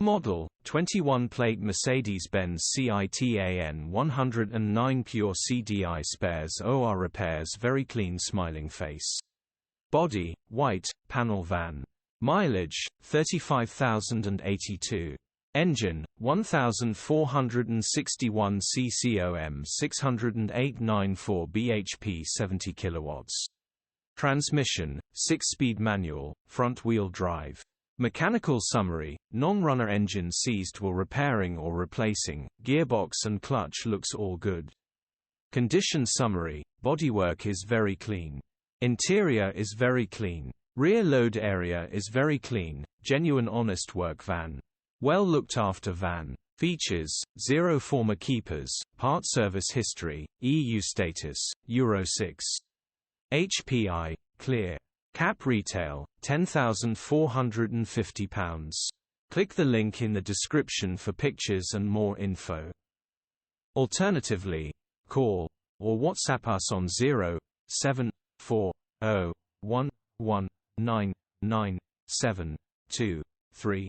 Model, 21-plate Mercedes-Benz Citan 109 pure CDI spares OR repairs. Very clean smiling face. Body, white, panel van. Mileage, 35,082. Engine, 1461 ccom 608.94 bhp 70 kilowatts. Transmission, 6-speed manual, front-wheel drive. Mechanical summary, non-runner engine seized while repairing or replacing, gearbox and clutch looks all good. Condition summary, bodywork is very clean. Interior is very clean. Rear load area is very clean, genuine honest work van. Well looked after van. Features, 0 former keepers, part service history, EU status, Euro 6. HPI, clear. Cap retail, £10,450. Click the link in the description for pictures and more info. Alternatively, call or WhatsApp us on 07401199723.